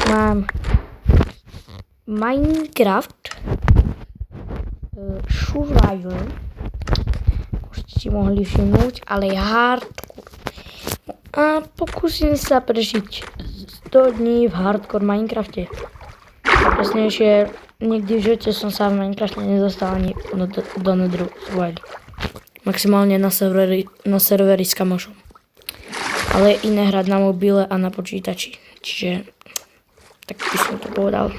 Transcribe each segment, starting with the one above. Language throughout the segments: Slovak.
Mám Minecraft Survival. Už ste si mohli všimnúť, ale je hardcore. A pokúsim sa prežiť 100 dní v hardcore Minecrafte. Presnejšie, nikdy v živote som sa v Minecrafte nedostal ani do nedru svojeli. Maximálne na serveri s kamošom. Ale je iné hrať na mobile a na počítači. Čiže tak by som to povedal.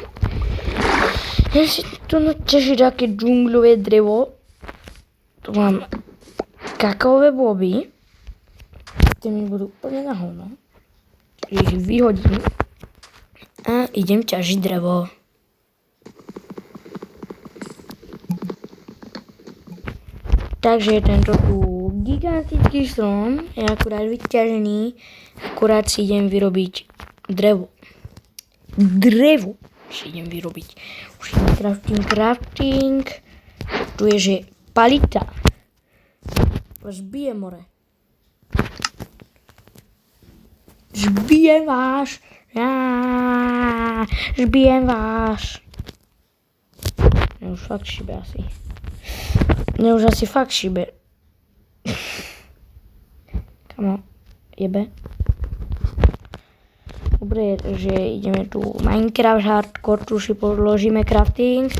Ja si tu naťažiť aké džungľové drevo. Tu mám kakaové boby. Tie mi budú úplne na hovno. Ich vyhodím. A idem ťažiť drevo. Takže tento tu gigantický strom je akurát vyťažený. Akurát si idem vyrobiť drevo. Drevo si idem vyrobiť. Už idem crafting. Tu je, že palita. Žbije more. Žbijem vás. Žbijem vás. Už fakt šibe asi. Už asi fakt šibe. Kamo, jebe. Dobre, že ideme tu Minecraft hardcore, tu si podložíme crafting.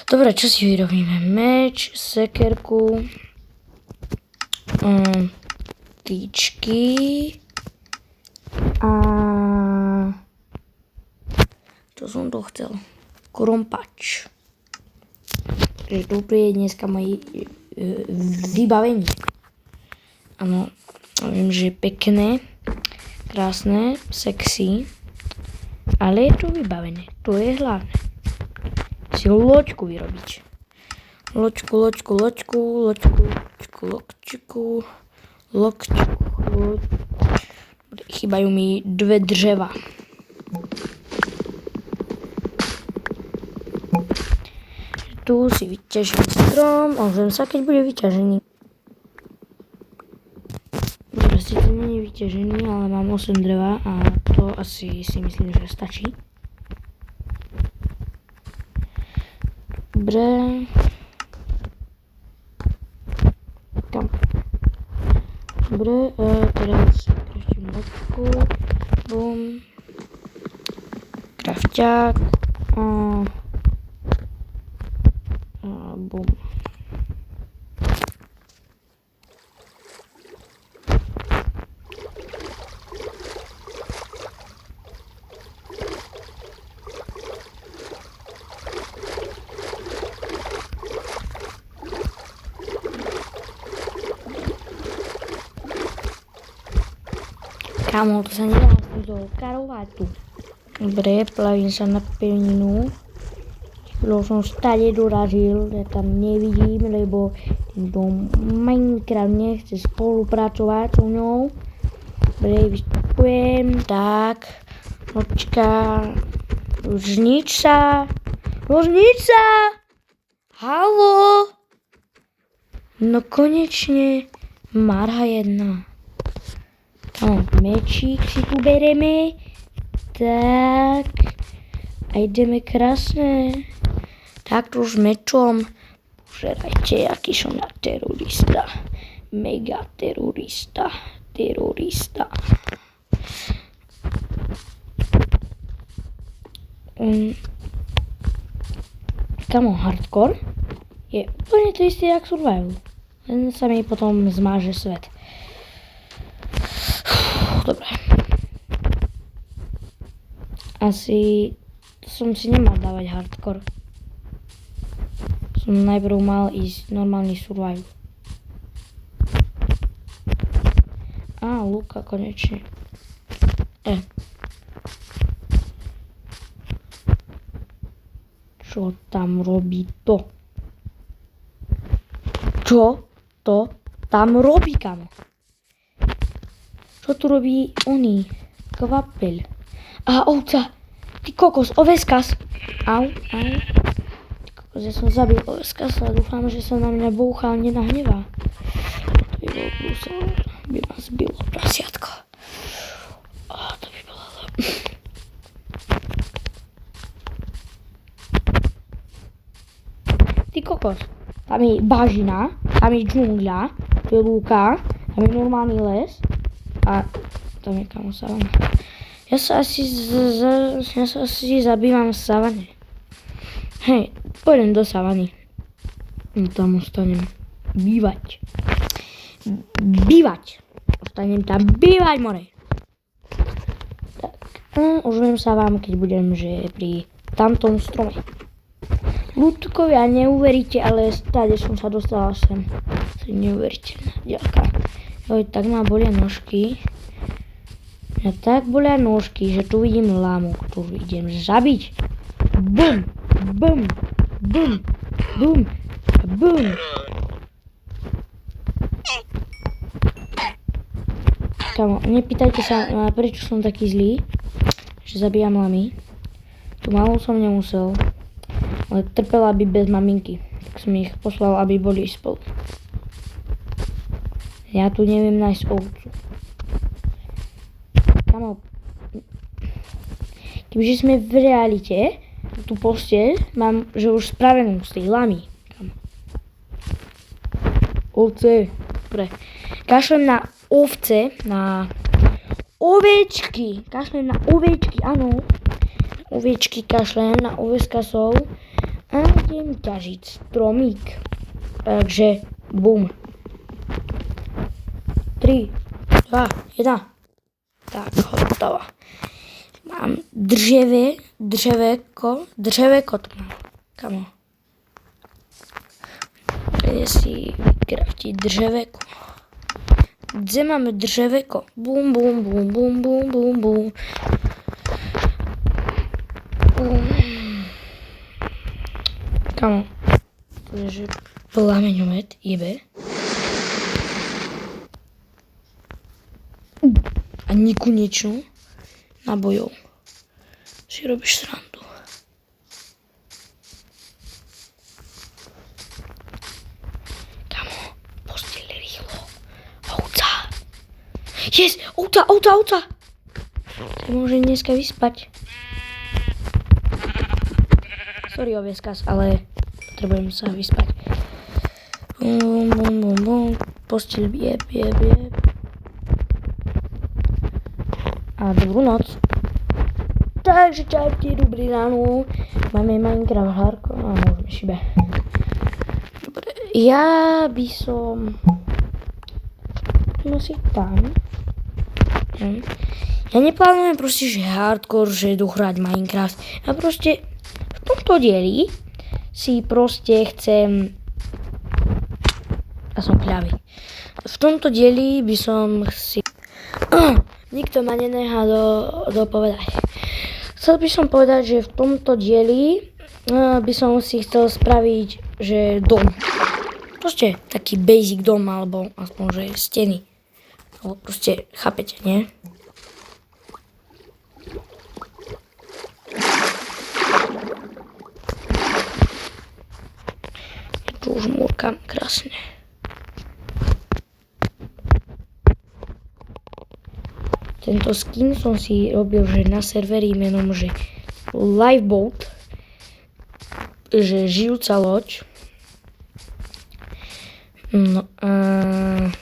Dobre, čo si vyrobíme? Meč, sekerku, tyčky a čo som to chcel? Krompač. Takže tu je dneska moje vybavenie. Áno, viem, že je pekné, krásne, sexy, ale je to vybavené. To je hlavné. Si loďku vyrobiť. Loďku. Chýbajú mi 2 dreva. Tu si vyťažím strom, ozvem sa, keď bude vyťažený. Dobre, síce nie je vyťažený, ale mám 8 dreva a to asi si myslím, že stačí. Dobre. Kam? Dobre, teraz kraftím loďku. Bum. Krafťák. Bum. Kámo, to sa nedá z toho karovatu. Dobre, plavím sa na pevninu. Lebo som stade dorazil, ja tam nevidím, lebo tento Minecraft nechce spolupracovať so mnou. Dobre, vystupujem, tak, nočka, ložnica, haló, no konečne, marha jedna. Tam mečík si tu bereme, tak, a ideme krásne. Takto s mečom. Požerajte, aký som ja terorista. Mega terorista. Kamo, hardcore je úplne to isté jak survival. Len sa mi potom zmáže svet. Dobre. Asi som si nemal dávať hardcore. Som najprv mal ísť normálny survival. Á, Luka konečne. Čo tam robí to? Čo to tam robí, kamo? Čo tu robí oný? Kvapeľ. Á, ovca. Ty kokos, oveskas. Au. Ja som zabil oveskasa, dúfam, že sa na mňa bouchá a nenahnevá. To by bolo brúsel, by ma zbilo prasiatko. To by bolo... kokos. Tam je bažina, tam je džungľa, tu je lúka, tam je normálny les a tam je kamo savana. Ja sa asi zabývam v savane. Hej, pôjdem do savany. Tam ostanem bývať. Ostanem tam bývať, more. Tak, ozvem sa vám, keď budem, že pri tamtom strome. Ľudkovia, neuveríte, ale stále som sa dostala sem. Neuveriteľná ďalka. Joj, tak ma bolia nožky. Ja tak bolia nožky, že tu vidím lámu, ktorú idem zabiť. Bum, bum, bum, bum, bum. Kamo, nepýtajte sa, prečo som taký zlý, že zabíjam lamy. Tu malou som nemusel, ale trpela by bez maminky, tak som ich poslal, aby boli spolu. Ja tu neviem nájsť ovcu. Kamo, kebyže sme v realite, tú posteľ mám, že už spravenú z tej lamy. Ovce, dobre. Kašlem na ovce, na ovečky. Kašlem na ovečky, áno. Ovečky kašlem na oveskasov a idem ťažiť stromík. Takže, bum. 3, 2, 1. Tak, hotovo. Mám dreveko tu mám. Kamo. Kde si vykraftiť dreveko. Kde máme dreveko? Bum, bum, bum, bum, bum, bum, bum. Kamo. To je, že plameňomet jebe. A nekonečnú nabojov. Si robíš srandu. Kamo, posteľ rýchlo. Ovca. Yes, ovca. Sa môže dneska vyspať. Sorry, ovieskas, ale potrebujem sa vyspať. Bum, bum, bum, bum. Posteľ jeb. A dobrú noc. Takže čaute, dobrý ráno. Máme Minecraft hardcore a môžeme šibe. Dobre, ja by som... si tam. Ja neplánujem proste, že hardcore, že dohrať Minecraft. Ja proste v tomto dieli si proste chcem... Ja som kľavý. V tomto dieli by som si... Nikto ma nenechá dopovedať. Chcel by som povedať, že v tomto dieli by som si chcel spraviť, že dom. Proste taký basic dom, alebo aspoň, že steny. Alebo proste, chápete, nie? Ja tu už múrkam krásne. Tento skin som si robil, že na serveri menom, že Liveboat, že žijúca loď. No a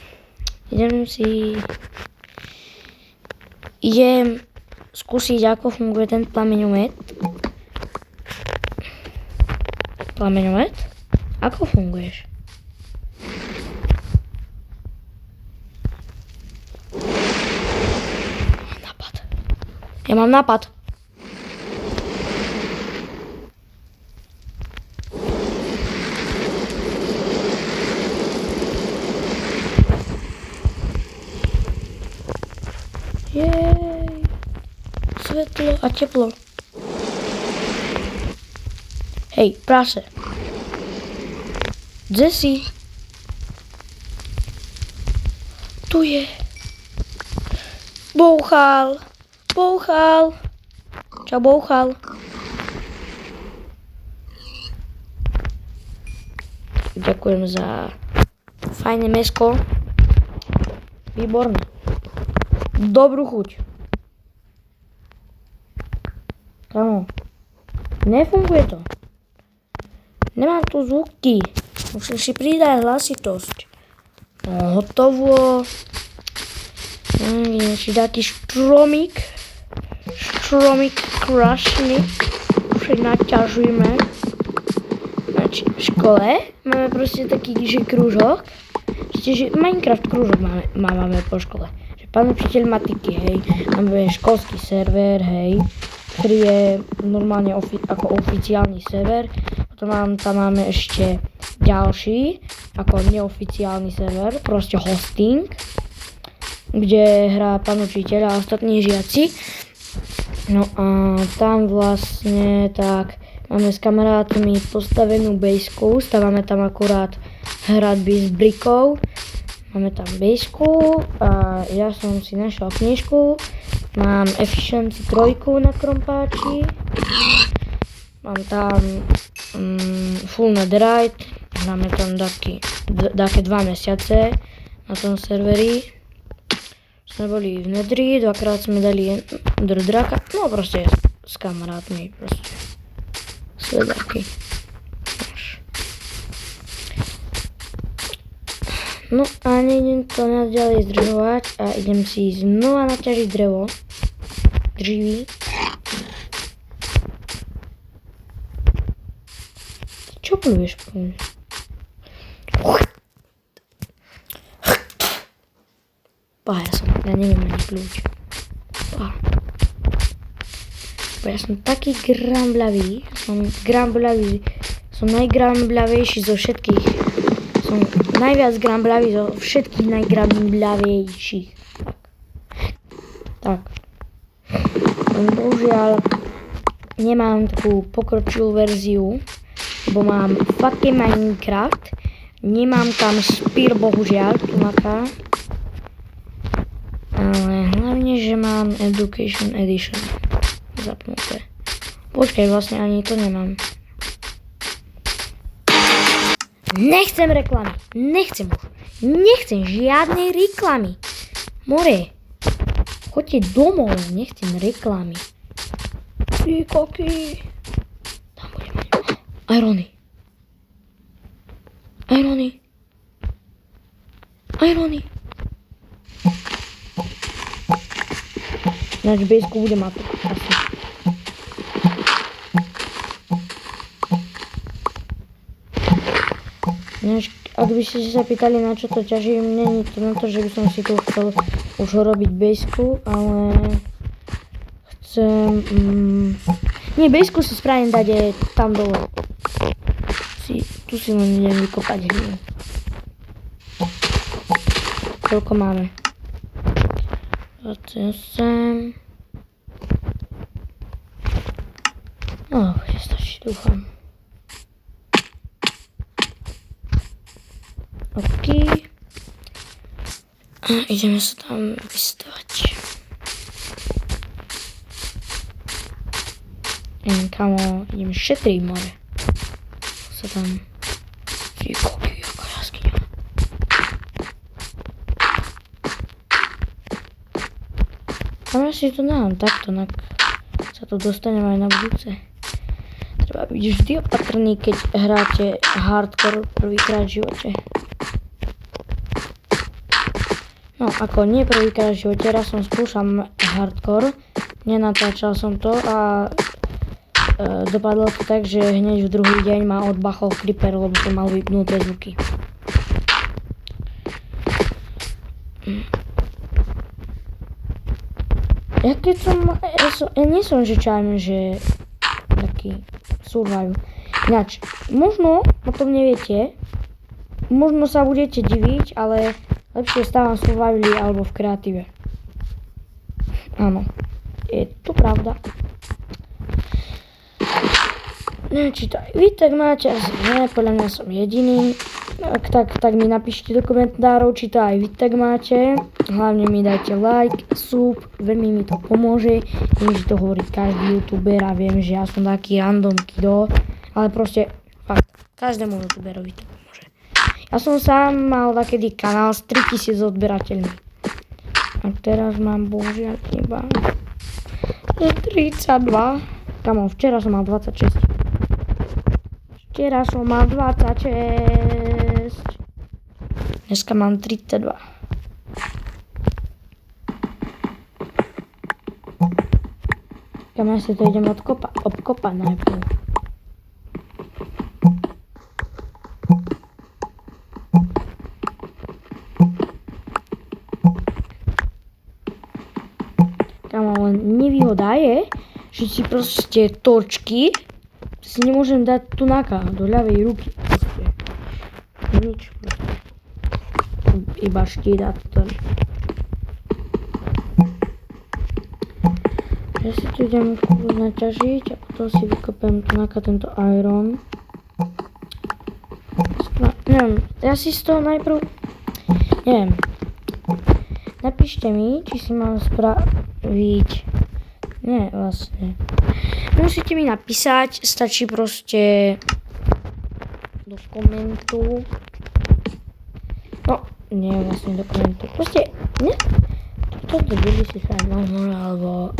idem skúsiť, ako funguje ten plameňomet. Plameňomet? Ako funguješ? Ja mám nápad. Jej. Svetlo a teplo. Hej, práse. Kde si? Tu je. Bouchal. Čau, bouchal. Ďakujem za fajné mäsko. Výborné. Dobrú chuť. Kamo, nefunguje to. Nemám tu zvuky. Musím si pridať hlasitosť. No, hotovo. Ideme si taký štromik. Štromik krásny. Už naťažujeme. Znači, v škole máme proste taký, že krúžok. Že Minecraft krúžok máme po škole. Že pán učiteľ matiky, hej. Máme školský server, hej. Ktorý je normálne ako oficiálny server. Potom tam máme ešte ďalší, ako neoficiálny server, proste hosting, kde hrá pán učiteľ a ostatní žiaci. No a tam vlastne tak máme s kamarátmi postavenú baseku, stávame tam akurát hradby s brikou. Máme tam baseku a ja som si našiel knižku. Mám Efficiency 3 na krompáči. Mám tam full netherite. Máme tam také 2 mesiace na tom serveri. Sme boli v nedri, 2-krát sme dali draka. No proste s kamarátmi. Proste sledáky. No a nejdem to ďalej zdržovať a idem si znova naťažiť drevo. Dříví. Čo pluješ po mne? Ja neviem ani plúť. Ja som taký gramblavý. Som najgramblavejší zo všetkých. Som najviac gramblavý zo všetkých najgramblavejších. Tak. Bohužiaľ nemám takú pokročilú verziu, lebo mám fucking Minecraft. Nemám tam Spir, bohužiaľ, tu maká. Ale hlavne, že mám Education Edition zapnuté. Počkaj, vlastne ani to nemám. Nechcem reklamy. Nechcem už. Nechcem žiadnej reklamy. More. Choďte domov. Nechcem reklamy. Ty koky. Tam bude mať. Irony. Ináč v baseku bude mapa. Asi. Ináč, ak by ste sa pýtali, na čo to ťažím, nie je to na to, že by som si tu chcel už robiť baseku, ale chcem... Nie, baseku si spravím dať tam dole. Tu si len idem vykopať hľu. Koľko máme? 28. No, bude stačiť, dúfam. OK. A ideme sa tam vystavať. Kamo, ideme šetriť more. Sa tam... Ty koky, jaká jaskyňa. Ale si to dám takto, sa to dostanem aj na budúce. Treba byť vždy opatrný, keď hráte hardcore prvýkrát v živote. No, ako nie prvýkrát v živote, raz som skúšam hardcore, nenatáčal som to a dopadlo to tak, že hneď v druhý deň ma odbachol creeper, lebo som mal vypnuté zvuky. Ja nie som, že čajme, že taký survival. Ináč, možno o tom neviete, možno sa budete diviť, ale lepšie stávam v survivali alebo v kreatíve. Áno, je to pravda. Neviem, či to aj vy tak máte, asi nie, podľa mňa som jediný. Tak mi napíšte do komentárov, či to aj vy tak máte. Hlavne mi dajte like, sub, veľmi mi to pomôže. Viem, že to hovorí každý youtuber a viem, že ja som taký random kido. Ale proste, fakt, každému youtuberovi to pomôže. Ja som sám mal takedy kanál s 3000 odberateľmi. A teraz mám bohužiaľ iba 32. Kamo, včera som mal 26. Včera som mal 26. Dneska mám 32. Kam ja si to idem obkopať najprv. Kamo, nevýhoda je, že si proste točky si nemôžem dať tunáka do ľavej ruky. Proste. Nič proste. Iba štít a to. Ja si tu idem naťažiť a potom si vykopem tunáka tento iron. Neviem, ja si z toho najprv... Neviem. Napíšte mi, či si mám spraviť... Nie, vlastne. Musíte mi napísať, stačí proste do komentu. No, nie vlastne do komentu. Proste, ne? Toto bude si sa alebo...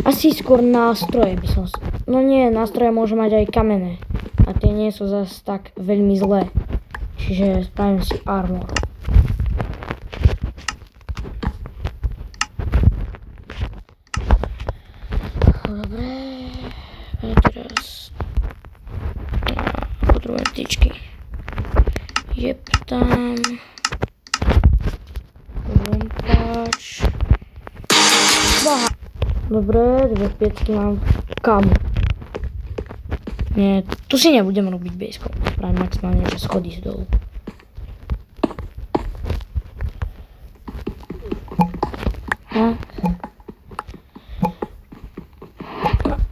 Asi skôr nástroje by som... No nie, nástroje môžu mať aj kamenné. A tie nie sú zase tak veľmi zlé. Čiže spravím si armor. Dobre. A teraz... Potrebujem tyčky. Jep tam. Lompač. Boha. Dobre, 2 piecky mám. Kam? Nie, tu si nebudem robiť bejsko. Spravím maximálne, že schody z dolu. Tak.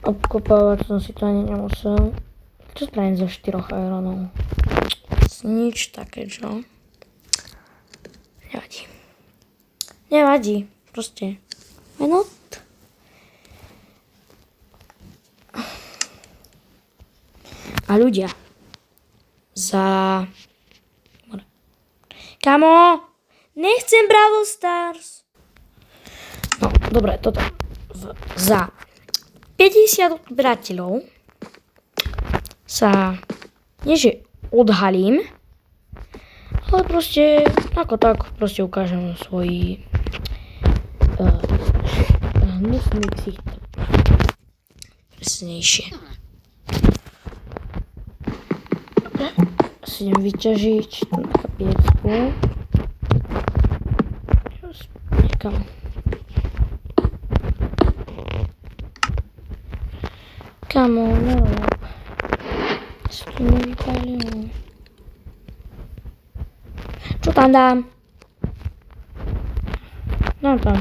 Obkopávať som si to ani nemusel. Čo spravím zo 4 ironov? Nič také, čo? Nevadí. Nevadí. Proste. Why not? A ľudia. Kamo! Nechcem Brawl Stars! No, dobre, toto. Za 50 odberateľov sa nie že odhalím, ale proste ako tak proste ukážem svoj hnusný ksicht. Presnejšie. Dobre, si idem vyťažiť tu na kapiecku. Niekam. Kamo, no. Si tu nevypálil. Čo tam dám? No tam.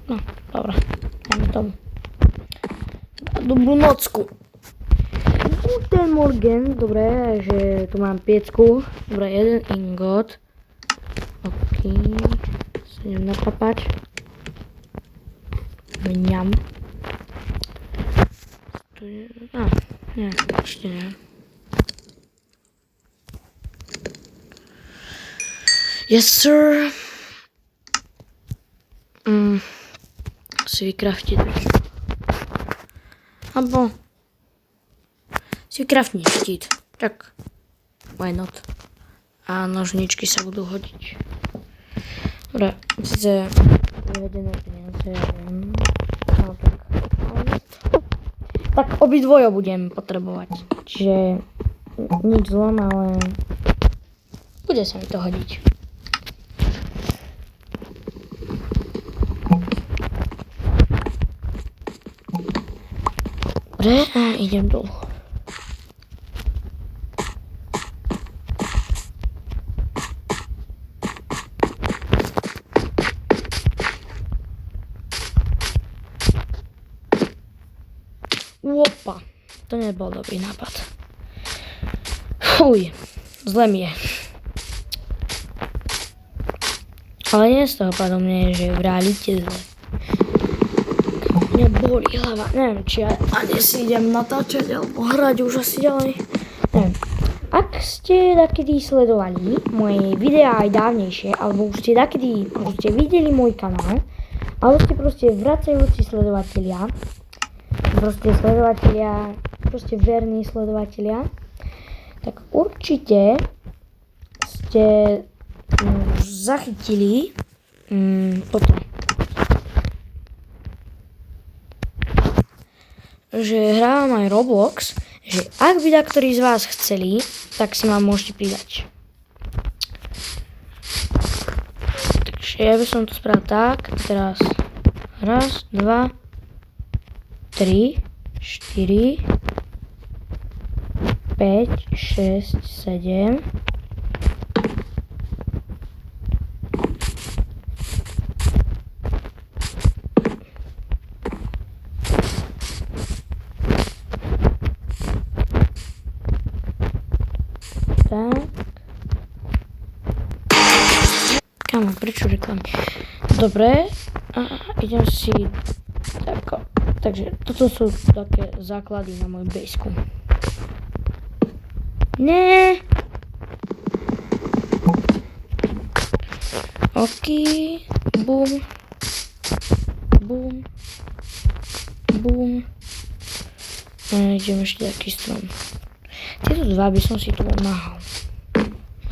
No, dobré. Dáme tomu. Dobrú nocku. Guten Morgen. Dobre, že tu mám piecku. Dobre, jeden ingot. OK. Sa idem nakopať. Mňam. Nie, ešte nie. Yes, sir. Si vykraftiť. Abo si vykraftniť štít. Tak, why not? A nožničky sa budú hodiť. Dobre, sice vyhodené peniaze, no tak obidvojo budem potrebovať. Čiže nič zlom, ale bude sa mi to hodiť. Dobre, a idem dolu. Opa, to nebol dobrý nápad. Fuj, zle mi je. Ale nie z toho pádom nie je, že v realite zle. Mňa bolí hlava, neviem, či ja ani si idem natáčať alebo hrať už asi ďalej. Neviem. Ak ste takedy sledovali moje videá aj dávnejšie, alebo už ste takedy proste videli môj kanál, alebo ste proste vracajúci sledovatelia, proste verní sledovatelia, tak určite ste zachytili toto. Že hrávam aj Roblox, že ak by niektorí z vás chceli, tak si ma môžete pridať. Takže ja by som to spravil tak, teraz raz, 2, 3, 4, 5, 6, 7. Tak. Kámo, prečo reklamy? Dobre, a idem si tako. Takže toto sú také základy na môj basku. Nie. OK, bum, bum, bum. A idem ešte taký strom. Tieto dva by som si tu nahal.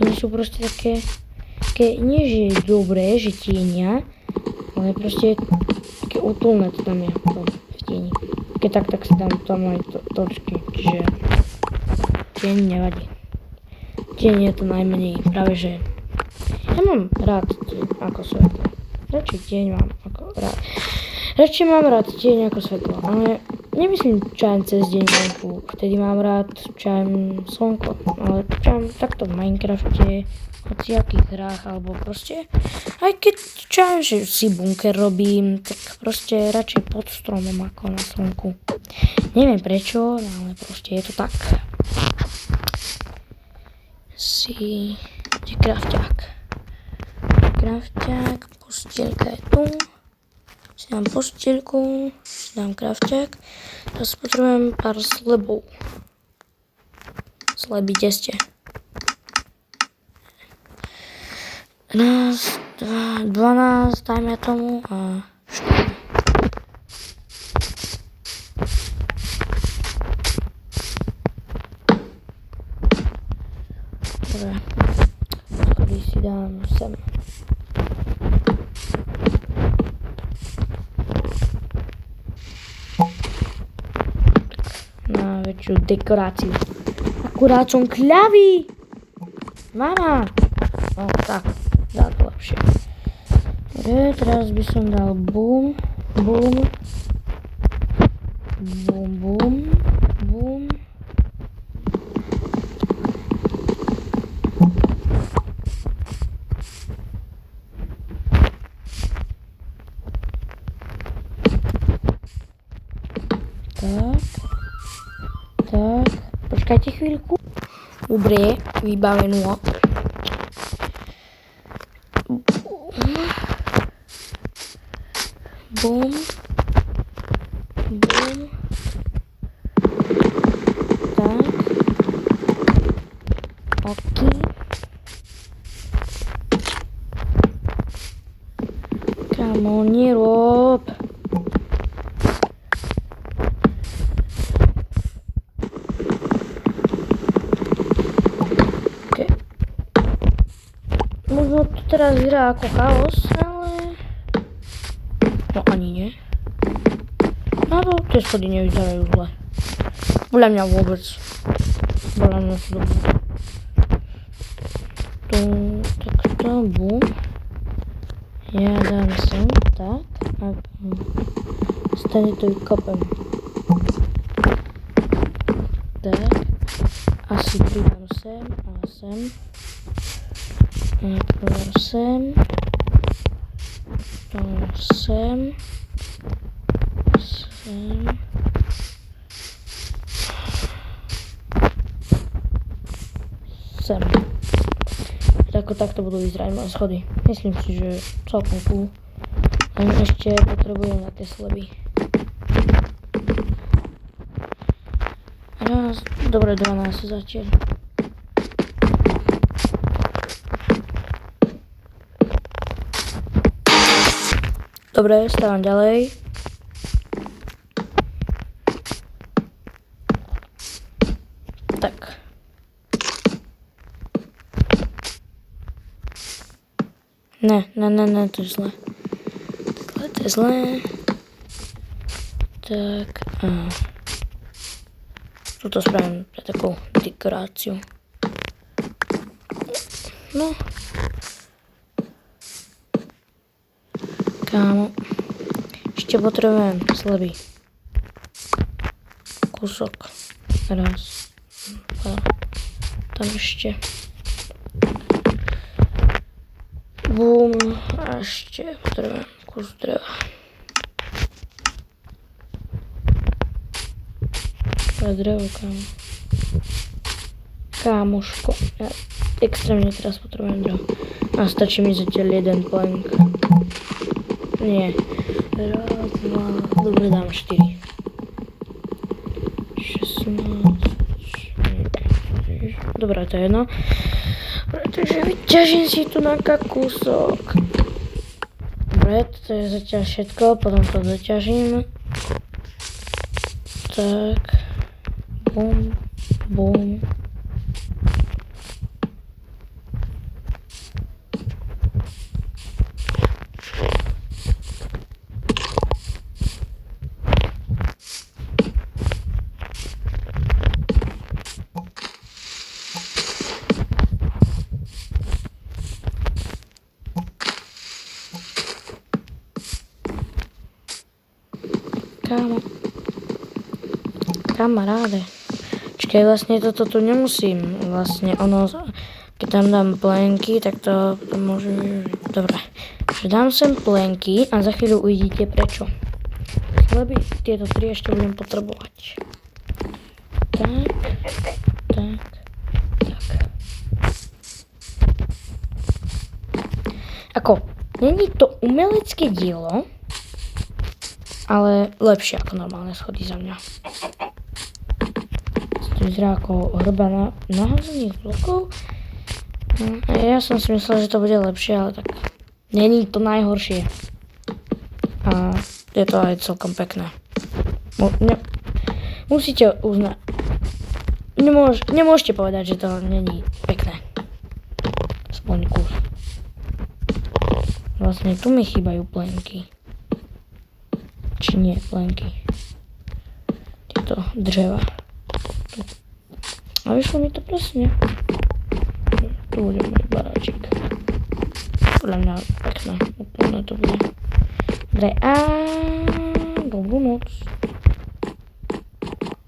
Oni sú proste také, nie že je dobré, že tienia, ale proste také útulné to tam je v tieni. Keď tak si dám tam aj točky, čiže tieň nevadí. Tieň je to najmenej, práve že ja mám rád tieň ako svetlo. Radšej tieň mám ako rád. Radšej mám rád tieň ako svetlo, ale nemyslím čajem cez deň vonku, vtedy mám rád čajem slnko, ale čajem takto v Minecrafte, hociakých hrách, alebo proste, aj keď čajem, že si bunker robím, tak proste radšej pod stromom ako na slnku. Neviem prečo, ale proste je to tak. Kde krafťák? Krafťák, postielka je tu. Si dám postielku, si dám krafťák. Teraz potrebujem pár slebov. Sleby, kde ste? 1, 2, 12, dajme tomu a 4. Dobre, schody si dám sem. Na väčšiu dekoráciu. Akurát som kľavý! Mama! No tak, dá to lepšie. Dobre, teraz by som dal bum, bum, bum, bum, bum. Tak, počkajte chvíľku. Dobre, vybavenú. Bum, bum, tak, OK. Kámo, nerob. Možno to teraz vyzerá ako chaos, ale... No ani nie. Alebo tie schody nevyzerajú zle. Podľa mňa vôbec. Podľa mňa sú dobré. Takto, bum. Ja dám sem, tak. A stane to vykopem. Tak. Asi pridám sem a sem. Najprv sem. To sem. Sem. Sem. Takto budú vyzerať moje schody. Myslím si, že celkom cool. Len ešte potrebujem na tie sleby. Raz, dobre, 12 zatiaľ. Dobre, stávam ďalej. Ne, to je zlé. Takhle to je zlé. Tak a tuto spravím pre takovou dekoráciu. No. Kámo. Ešte potrebujem sleby. Kúsok. Raz. Dva. Tam ešte. Bum. A ešte potrebujem kus dreva. To je drevo, kámo. Kámoško. Ja extrémne teraz potrebujem drevo. A stačí mi zatiaľ jeden plank. Nie. Raz, dva. Dobre, dám 4. 16. Dobre, to je jedno. Pretože vyťažím si tu na kúsok. Dobre, to je zatiaľ všetko. Potom to doťažím. Tak. Bum. Bum. Kámo. Kamaráde. Čakaj, vlastne toto tu nemusím. Vlastne ono, keď tam dám plenky, tak to môže využiť. Dobre. Takže dám sem plenky a za chvíľu uvidíte prečo. Lebo tieto 3 ešte budem potrebovať. Tak. Tak. Tak. Ako, není to umelecké dielo, ale lepšie ako normálne schody za mňa. To vyzerá ako hrba naházených blokov. Ja som si myslel, že to bude lepšie, ale tak není to najhoršie. A je to aj celkom pekné. Musíte uznať. Nemôžete povedať, že to není pekné. Aspoň kus. Vlastne tu mi chýbajú plenky. Či nie plenky. Tieto dreva. Tu. A vyšlo mi to presne. Tu bude môj baráčik. Podľa mňa pekné. Úplne to bude. Dobre, a dobrú noc.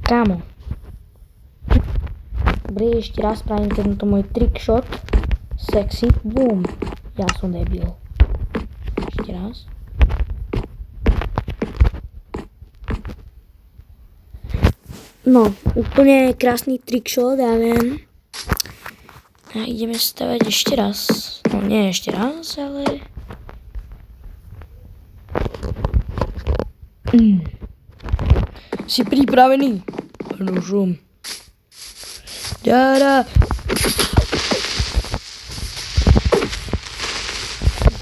Kámo. Dobre, ešte raz spravím tento môj trickshot. Sexy. Boom. Ja som debil. Ešte raz. No, úplne krásny trickshot, ja viem. A ideme stavať ešte raz. No, nie ešte raz, ale... Si pripravený? Áno, som. Ďara.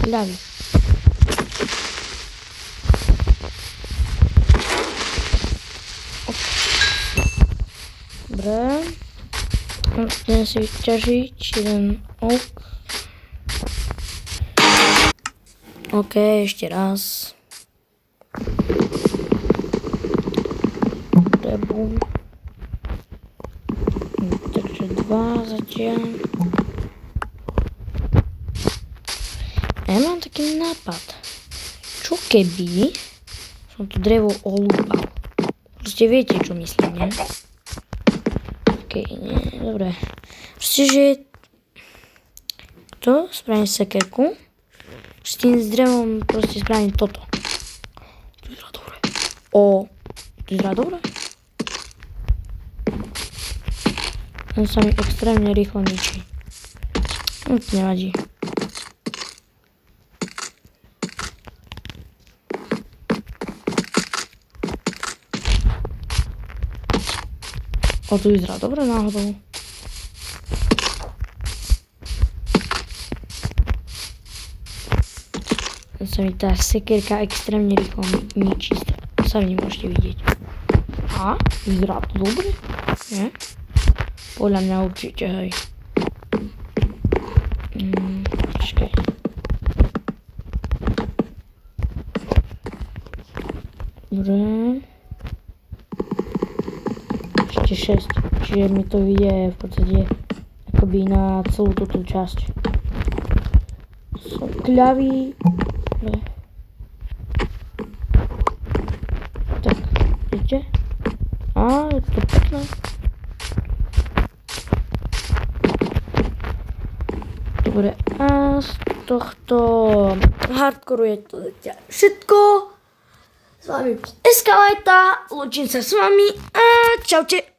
Dávaj. Dobre. Idem si vyťažiť jeden ok. OK, ešte raz. Bum. Takže 2 zatiaľ. Ja mám taký nápad. Čo keby som to drevo olúpal? Proste viete, čo myslím, nie? Nie, dobre. Proste, že to spravím sekerku. S tým s drevom proste spravím toto. To vyzerá dobre. To vyzerá dobre. On sa mi extrémne rýchlo ničí. To nevadí. To vyzerá dobre náhodou. Sa mi tá sekerka extrémne rýchlo ničí. Sami nemôžete vidieť. A? Vyzerá to dobre? Nie? Podľa mňa určite, hej. Počkaj. Dobre. Ešte 6. Čiže mi to ide v podstate akoby na celú túto časť. Som kľavý. Dobre. Tak, vidíte? Á, je to pekné. Dobre, a z tohto hardcoreu je to zatiaľ všetko. S vami Eskalajta, lúčim sa s vami a čaute.